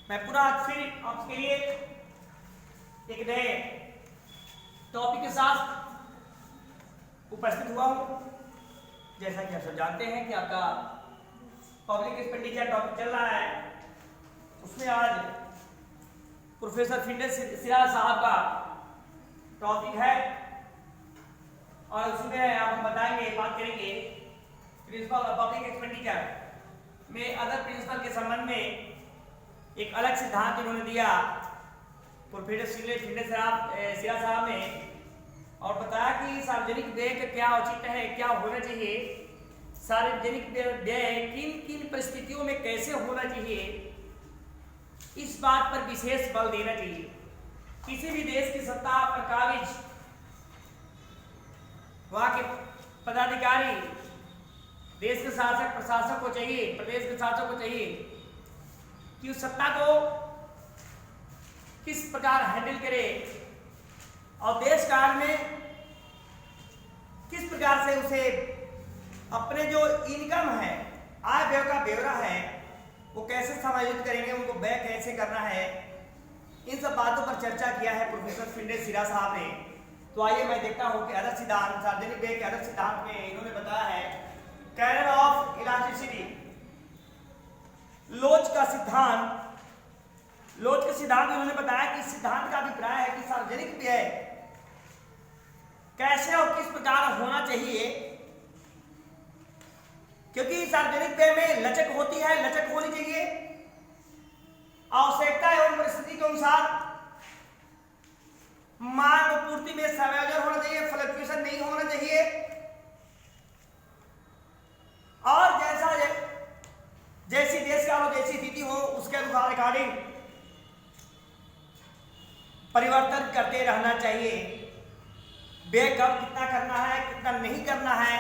मैं पुनः आज फिर आपके लिए एक नए टॉपिक के साथ उपस्थित हुआ हूं। जैसा कि आप सब जानते हैं कि आपका पब्लिक एक्सपेंडिचर टॉपिक चल रहा है, उसमें आज प्रोफेसर फिंडेस सिराज साहब का टॉपिक है और उसमें आप बताएंगे, बात करेंगे प्रिंसिपल ऑफ पब्लिक एक्सपेंडिचर में अदर प्रिंसिपल के संबंध में एक अलग सिद्धांत इन्होंने दिया प्रोफेसर फिंडेस सिराज साहब ने, और बताया कि सार्वजनिक व्यय का क्या औचित्य है, क्या होना चाहिए, सार्वजनिक व्यय किन किन परिस्थितियों में कैसे होना चाहिए, इस बात पर विशेष बल देना चाहिए। किसी भी देश की सत्ता पर काबिज वहां के पदाधिकारी, देश के शासक प्रशासक को चाहिए, प्रदेश के शासक को चाहिए कि उस सत्ता को किस प्रकार हैंडल करे और देश काल में किस प्रकार से उसे अपने जो इनकम है, आय व्यय का ब्यौरा है, वो कैसे समायोजित करेंगे, उनको व्यय कैसे करना है, इन सब बातों पर चर्चा किया है प्रोफेसर फिंडेस सिराज साहब ने। तो आइए मैं देखता हूं कि अदर सिद्धांत, सार्वजनिक व्यय के अदर सिद्धांत में इन्होंने बताया है कैनन ऑफ इलास्टिसिटी, लोच का सिद्धांत। लोच के सिद्धांत उन्होंने बताया कि इस सिद्धांत का अभिप्राय है कि सार्वजनिक व्यय कैसे और किस प्रकार होना चाहिए, क्योंकि सार्वजनिक व्यय में लचक होती है, लचक होनी चाहिए, आवश्यकता एवं परिस्थिति के अनुसार मांग और पूर्ति में समायोजन होना चाहिए, फ्लक्चुएशन नहीं होना चाहिए, और जैसी देश का हो, जैसी स्थिति हो, उसके अनुसार अकॉर्डिंग परिवर्तन करते रहना चाहिए। व्यय कब कितना करना है, कितना नहीं करना है,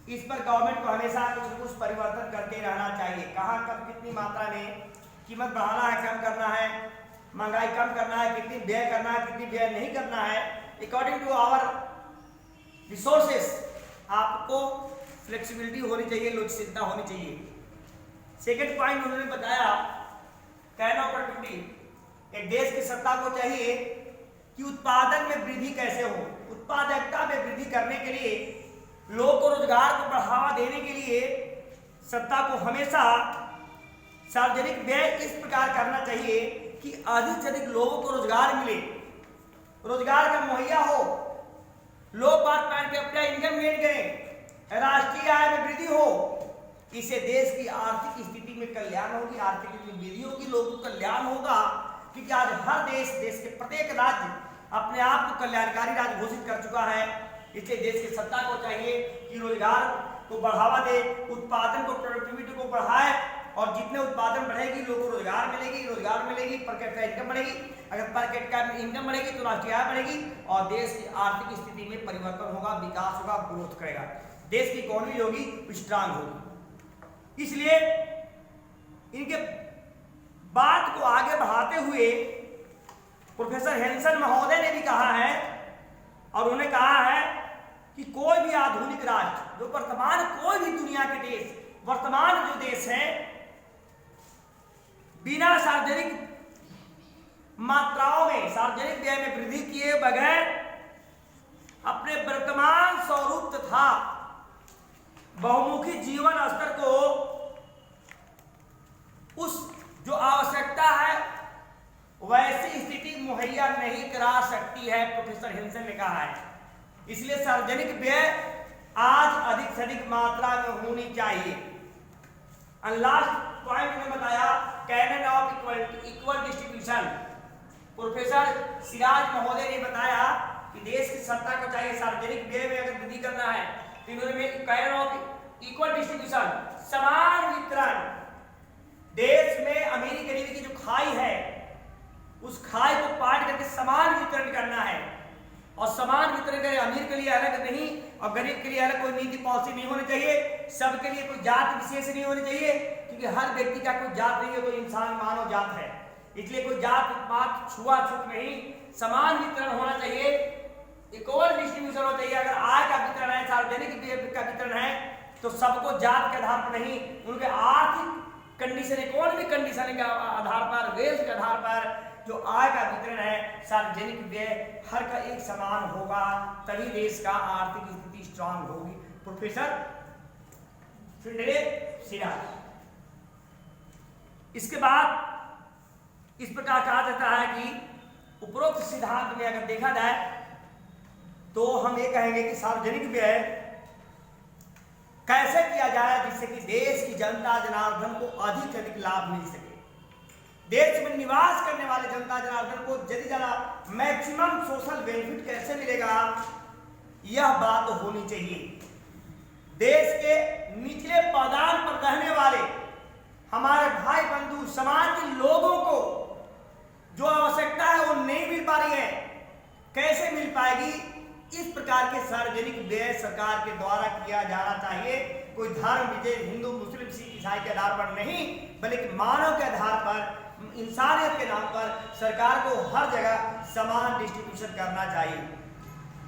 इस पर गवर्नमेंट को हमेशा कुछ न कुछ परिवर्तन करते रहना चाहिए। कहाँ कब कितनी मात्रा में कीमत बढ़ाना है, कम करना है, महंगाई कम करना है, कितनी व्यय करना है, कितनी व्यय नहीं करना है, अकॉर्डिंग टू आवर रिसोर्सेस आपको फ्लेक्सिबिलिटी होनी चाहिए, लचीलता होनी चाहिए। सेकेंड पॉइंट उन्होंने बताया कैन ऑपर्चुनिटी, एक देश की सत्ता को चाहिए कि उत्पादन में वृद्धि कैसे हो, उत्पादकता में वृद्धि करने के लिए, लोगों को रोजगार को बढ़ावा देने के लिए सत्ता को हमेशा सार्वजनिक व्यय इस प्रकार करना चाहिए कि अधिक से अधिक लोगों को रोजगार मिले, रोजगार का मुहैया हो, लोग बात के अपना इनकम गेन करें, राष्ट्रीय आय में वृद्धि हो। इससे देश की आर्थिक स्थिति में कल्याण होगी, आर्थिक वृद्धि होगी, लोगों को कल्याण होगा, क्योंकि आज हर देश के प्रत्येक राज्य अपने आप को कल्याणकारी राज्य घोषित कर चुका है। इसलिए देश की सत्ता को चाहिए कि रोजगार को बढ़ावा दे, उत्पादन को, प्रोडक्टिविटी को बढ़ाए, और जितने उत्पादन बढ़ेगी लोगों को रोजगार मिलेगी, पर कैपिटा इनकम बढ़ेगी, अगर पर कैपिटा इनकम बढ़ेगी तो राष्ट्रीय आय बढ़ेगी और देश की आर्थिक स्थिति में परिवर्तन होगा, विकास होगा, ग्रोथ करेगा, देश की इकोनॉमी होगी स्ट्रांग होगी। इसलिए इनके बात को आगे बढ़ाते हुए प्रोफेसर हेंसन महोदय ने भी कहा है, और उन्होंने कहा है कि कोई भी आधुनिक राष्ट्र, जो वर्तमान कोई भी दुनिया के देश, वर्तमान जो देश है, बिना सार्वजनिक मात्राओं में, सार्वजनिक व्यय में वृद्धि किए बगैर अपने वर्तमान स्वरूप तथा बहुमुखी जीवन स्तर को, उस जो आवश्यकता है वैसी स्थिति मुहैया नहीं करा सकती है, प्रोफेसर हेंसन ने कहा है। इसलिए सार्वजनिक व्यय आज अधिक से अधिक मात्रा में होनी चाहिए। लास्ट पॉइंट में बताया canon of equal distribution, professor Siraj महोदय ने बताया कि देश की सत्ता को चाहिए सार्वजनिक व्यय में अगर वृद्धि करना है तो इन्होंने कैनन ऑफ इक्वल डिस्ट्रीब्यूशन, समान वितरण, देश में अमीरी गरीबी की जो खाई है उस खाई को पाट करके समान वितरण करना है, और समान वितरण करें, अमीर के लिए अलग नहीं और गरीब के लिए अलग कोई नीति पॉलिसी नहीं होनी चाहिए, सबके लिए कोई जात विशेष नहीं होनी चाहिए, क्योंकि हर व्यक्ति का कोई जात नहीं है, कोई इंसान मानव जात है, इसलिए कोई जात पात छुआछूत नहीं, समान वितरण होना चाहिए, इक्वल डिस्ट्रीब्यूशन होना चाहिए। अगर आय का वितरण है, सार्वजनिक का वितरण है, तो सबको जात के आधार पर नहीं, उनके आर्थिक कंडीशन, इकोनॉमिक कंडीशन के आधार जो आय का वितरण है, सार्वजनिक व्यय हर का एक समान होगा, तभी देश का आर्थिक स्थिति स्ट्रांग होगी। Professor Frederick Shiraz. इसके बाद इस प्रकार कहा जाता है कि उपरोक्त सिद्धांत में अगर देखा जाए तो हम ये कहेंगे कि सार्वजनिक व्यय कैसे किया जाए जिससे कि देश की जनता जनार्दन को अधिक से अधिक लाभ मिल सके। देश में निवास करने वाले जनता जनार्दन को यदि ज्यादा मैक्सिमम सोशल बेनिफिट कैसे मिलेगा, यह बात होनी चाहिए। देश के निचले पायदान पर रहने वाले हमारे भाई बंधु समाज के लोगों को जो आवश्यकता है वो नहीं मिल पा रही है, कैसे मिल पाएगी? इस प्रकार के सार्वजनिक व्यय सरकार के द्वारा किया जाना चाहिए। कोई धर्म विजय हिंदू मुस्लिम सिख ईसाई के आधार पर नहीं, बल्कि मानव के आधार पर, इंसानियत के नाम पर सरकार को हर जगह समान डिस्ट्रीब्यूशन करना चाहिए।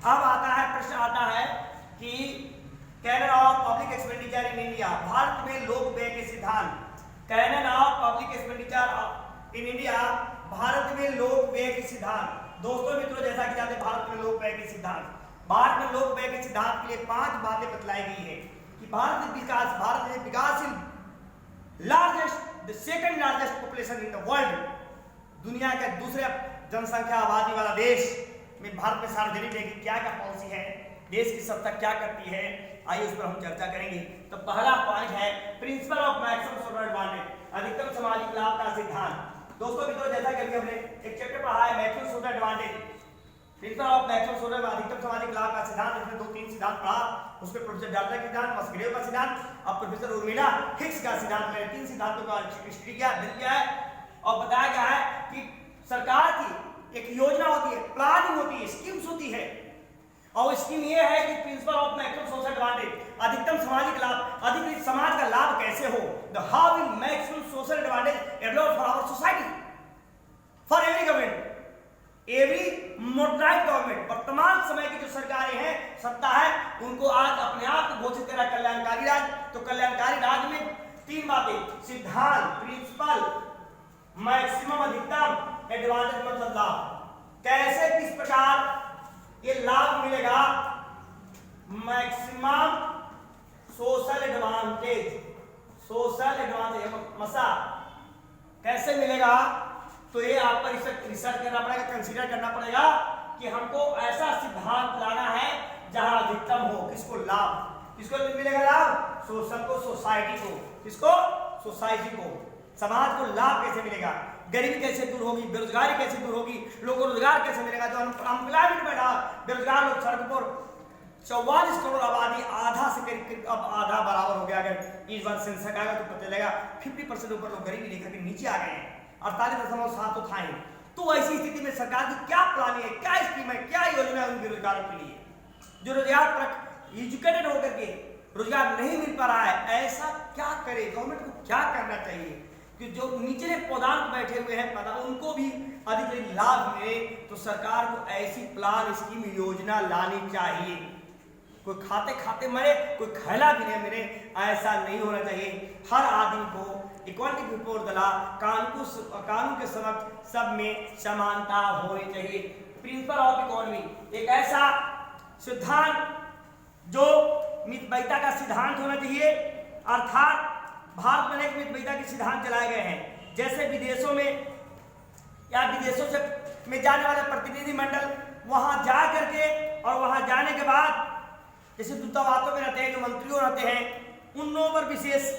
अब आता है प्रश्न आता है कि canon of public expenditure in India, Bharat में लोक व्यय के सिद्धांत। Canon of public expenditure in India, Bharat में लोक व्यय के सिद्धांत। दोस्तों मित्रों, जैसा कि जानते हैं भारत में लोक व्यय के सिद्धांत, भारत में लोक व्यय के सिद्धांत के लिए 5 बातें बतलाई गई है कि भारत में विकासशील largest, the second largest population in the world, दुनिया का दूसरे जनसंख्या आबादी वाला देश में भारत में सार्वजनिक व्यय की क्या क्या पॉलिसी है, देश की सत्ता क्या करती है, आइए उस पर हम चर्चा करेंगे। तो पहला पॉइंट है principal of maximum social advantage, अधिकतम सामाजिक लाभ का सिद्धांत। दोस्तों मित्रों, जैसा कि हमने एक चैप्टर पढ़ा है maximum social advantage, principal of maximum social, अधिकतम सामाजिक लाभ का सिद्धांत, इसमें 2-3 सिद्धांत पढ़ा, उसमें प्रोफेसर डाल्टन का सिद्धांत, मस्ग्रेव का सिद्धांत और प्रोफेसर उर्मिला हिक्स का सिद्धांत, मैंने 3 सिद्धांतों का स्टडी किया, अध्ययन किया है और बताया गया है कि सरकार की एक योजना होती है, प्लानिंग होती है, स्कीम्स होती है, और स्कीम ये है कि principle of maximum social advantage, अधिकतम सामाजिक लाभ, अधिक समाज का लाभ कैसे हो, the how will maximum social advantage advance for our society, for every government, every modernised government. वर्तमान समय की जो सरकारें हैं, सत्ता है, उनको आज अपने आप को घोषित करा कल्याणकारी राज। तो कल्याणकारी राज में 3 बातें, सिद्धांत, प्रिंसिपल, मैक्सिमम अधिकतम, एडवांटेज मतलब लाभ। कैसे किस प्रकार ये लाभ मिलेगा? Maximum social advantage, social advantage मसा कैसे मिलेगा? तो ये आप पर रिसर्च करना पड़ेगा, कंसीडर करना पड़ेगा कि हमको ऐसा सिद्धांत लाना है जहां अधिकतम हो। किसको लाभ, किसको मिलेगा लाभ? सोशल को, सोसाइटी को। किसको? सोसाइटी को, समाज को लाभ कैसे मिलेगा? गरीबी कैसे दूर होगी, बेरोजगारी कैसे दूर होगी, लोगों को रोजगार कैसे मिलेगा? जो अनएम्प्लॉयमेंट बैठा बेरोजगार लोग सड़क पर, 44 करोड़ आबादी, आधा से करीब अब आधा बराबर हो गया। अगर इस बार सेंसस आएगा तो पता चलेगा 50% ऊपर लोग गरीबी रेखा के नीचे आ गए हैं, 48.7 तो था ही। तो ऐसी स्थिति में सरकार की क्या प्लानिंग है, क्या स्कीम है, क्या योजना है उन बेरोजगारों के लिए जो रोजगार पर एजुकेटेड होकर के रोजगार नहीं मिल पा रहा है? ऐसा क्या करे, गवर्नमेंट को क्या करना चाहिए कि जो निचले पदान पर बैठे हुए हैं पता उनको भी अधिक लाभ मिले? तो सरकार को ऐसी प्लान, स्कीम, योजना लानी चाहिए। कोई खाते खाते मरे, कोई खैला भी नहीं मिले, ऐसा नहीं होना चाहिए। हर आदमी को इक्वालिटी बिफोर द लॉ, कानून के समक्ष सब में समानता होनी चाहिए। प्रिंसिपल ऑफ इकोनॉमी, एक ऐसा सिद्धांत जो मितव्ययिता का सिद्धांत होना चाहिए, अर्थात भारत में अनेक मितव्ययिता के सिद्धांत चलाए गए हैं। जैसे विदेशों में या विदेशों से में जाने वाले प्रतिनिधि मंडल वहां जा करके और वहां जाने के बाद जैसे दूतावासों में रहते हैं, जो मंत्रियों रहते हैं, उन लोगों पर विशेष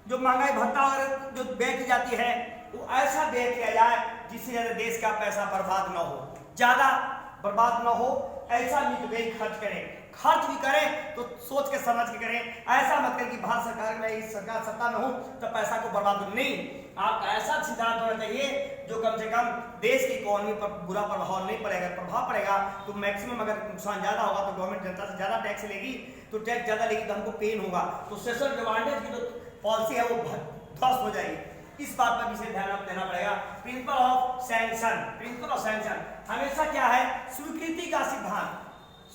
जो महंगाई भत्ता वगैरह जो व्यय की जाती है, वो ऐसा व्यय किया जाए जिससे देश का पैसा बर्बाद न हो, ज्यादा बर्बाद न हो, ऐसा मितव्ययी खर्च करें। खर्च भी करें तो सोच के समझ के करें, ऐसा मत करें कि भारत सरकार में इस सरकार सत्ता में हो तो पैसा को बर्बाद हो। नहीं, आपका ऐसा सिद्धांत होना चाहिए जो कम से कम देश की इकोनॉमी पर बुरा प्रभाव नहीं पड़ेगा। प्रभाव पड़ेगा तो मैक्सिमम, अगर नुकसान ज्यादा होगा तो गवर्नमेंट जनता से ज्यादा टैक्स लेगी, तो टैक्स ज्यादा लेगी तो हमको पेन होगा, तो सोशल एडवांटेज की जो पॉलिसी है वो ध्वस्त हो जाएगी। इस बात पर विशेष ध्यान देना पड़ेगा। Principle of sanction, principle of sanction हमेशा क्या है? स्वीकृति का सिद्धांत।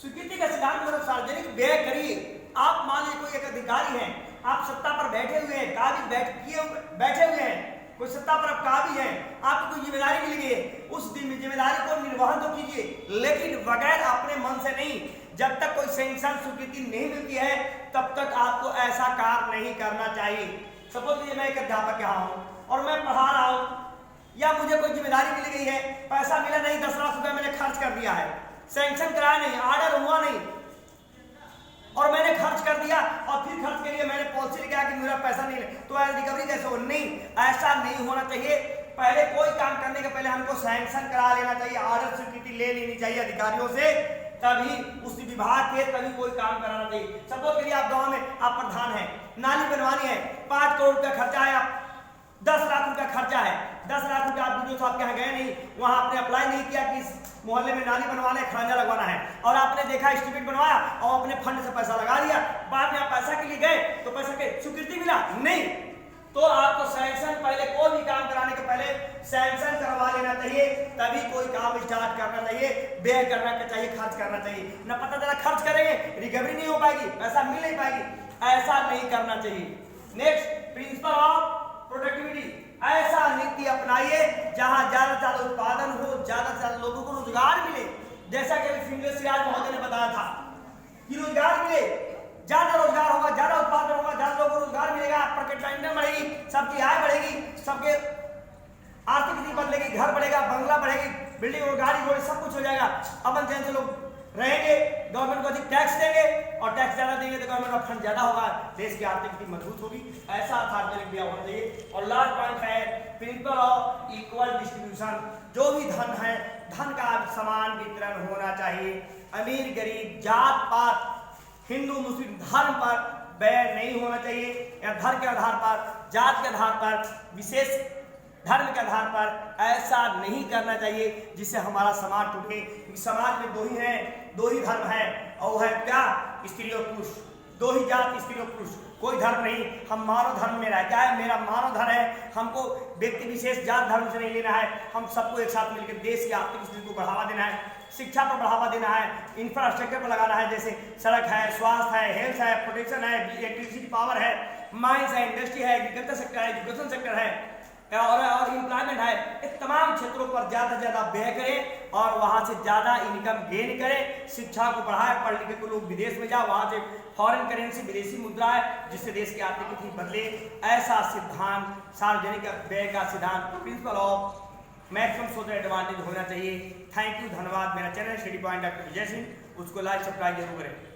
स्वीकृति का सिद्धांत मतलब सार्वजनिक व्यय करिए। आप मान लीजिए कोई एक अधिकारी हैं, आप सत्ता पर बैठे हुए हैं, काबिज बैठे हुए हैं, कोई सत्ता पर आप काबिज हैं, आपको कोई जिम्मेदारी मिल गई है, उस जिम्मेदारी को निर्वहन तो कीजिए, लेकिन बगैर अपने मन से नहीं। जब तक कोई सैंक्शन स्वीकृति नहीं मिलती है तब तक आपको ऐसा कार्य नहीं करना चाहिए। सपोज कीजिए मैं एक अध्यापक यहाँ हूँ और मैं पढ़ा रहा हूँ, या मुझे कोई जिम्मेदारी मिल गई है, पैसा मिला नहीं, 10 लाख रुपए मैंने खर्च कर दिया है, सैंक्शन कराया नहीं, ऑर्डर हुआ नहीं, और मैंने खर्च कर दिया और फिर खर्च के लिए मैंने पॉलिसी लिखा कि मेरा पैसा नहीं, तो रिकवरी कैसे हो? नहीं, ऐसा नहीं होना चाहिए। पहले कोई काम करने के पहले हमको सैंक्शन करा लेना चाहिए, ऑर्डर स्वीकृति ले लेनी चाहिए अधिकारियों से, तभी उस विभाग के तभी कोई काम कराना चाहिए। सपोज करिए आप गांव में आप प्रधान हैं, नाली बनवानी है, 5 करोड़ रुपया खर्चा है, आप 10 लाख रुपया खर्चा है, 10 लाख रुपया आप वीडियो साहब के यहाँ गए नहीं, वहां आपने अप्लाई नहीं किया कि इस मोहल्ले में नाली बनवाना है, खरांजा लगवाना है, और आपने देखा एस्टीमेट बनवाया और अपने फंड से पैसा लगा दिया, बाद में आप पैसा के लिए गए तो पैसा के स्वीकृति मिला नहीं, तो आपको सैंक्शन पहले कोई भी काम कराने के पहले सैंक्शन करवा लेना चाहिए, तभी कोई काम स्टार्ट करना चाहिए, व्यय करना चाहिए, खर्च करना चाहिए। न पता चला खर्च करेंगे रिकवरी नहीं हो पाएगी, पैसा मिल नहीं पाएगी, ऐसा नहीं करना चाहिए। नेक्स्ट, प्रिंसिपल ऑफ प्रोडक्टिविटी, ऐसा नीति अपनाइए जहां ज्यादा से ज्यादा उत्पादन हो, ज्यादा से ज्यादा लोगों को रोजगार मिले। जैसा कि फिंगर सिराज महोदय ने बताया था कि रोजगार मिले, ज्यादा रोजगार होगा, ज्यादा उत्पादन होगा, ज्यादा लोगों को रोजगार मिलेगा, प्रॉफिट लाइन बढ़ेगी, सबकी आय बढ़ेगी, सबके आर्थिक स्थिति बदलेगी, घर बढ़ेगा, बंगला बढ़ेगी, बिल्डिंग और गाड़ी घोड़ी सब कुछ हो जाएगा, अमन चैन से लोग रहेंगे, गवर्नमेंट को अधिक टैक्स देंगे, और टैक्स ज्यादा देंगे तो गवर्नमेंट का फंड ज्यादा होगा, देश की आर्थिक स्थिति मजबूत होगी। ऐसा सार्वजनिक व्यय होना चाहिए। और लास्ट पॉइंट है प्रिंसिपल ऑफ इक्वल डिस्ट्रीब्यूशन, जो भी धन है धन का समान वितरण होना चाहिए, अमीर गरीब जात पात हिंदू मुस्लिम धर्म पर व्यय नहीं होना चाहिए, या धर्म के आधार पर, जात के आधार पर, विशेष धर्म के आधार पर ऐसा नहीं करना चाहिए जिससे हमारा समाज टूटे। समाज में दो ही हैं, दो ही धर्म है, और वो है क्या? स्त्री और पुरुष, दो ही जात स्त्री और पुरुष, कोई धर्म नहीं। हम मानव धर्म में रहता है, मेरा मानव धर्म है, हमको व्यक्ति विशेष जात धर्म से नहीं लेना है, हम सबको एक साथ मिलकर देश की आर्थिक स्थिति को बढ़ावा देना है, शिक्षा पर बढ़ावा देना है, इंफ्रास्ट्रक्चर पर लगाना है, जैसे सड़क है, स्वास्थ्य है, हेल्थ है, प्रोटेक्शन है, इलेक्ट्रिसिटी पावर है, माइंस है, इंडस्ट्री है, एग्रीकल्चर सेक्टर है, एजुकेशन सेक्टर है, और एम्प्लॉयमेंट है। इस तमाम क्षेत्रों पर ज्यादा से ज्यादा व्यय करें और वहां से ज्यादा इनकम गेन करें, शिक्षा को बढ़ाएं, पढ़ लिखे को लोग विदेश में जाए, वहां से फॉरेन करेंसी विदेशी मुद्रा है जिससे देश की आर्थिक स्थिति बदले। ऐसा सिद्धांत सार्वजनिक व्यय का सिद्धांत principal of maximum social advantage होना चाहिए। थैंक यू, धन्यवाद। मेरा channel study point doctor Vijay Singh, उसको लाइक सब्सक्राइब जरूर करें।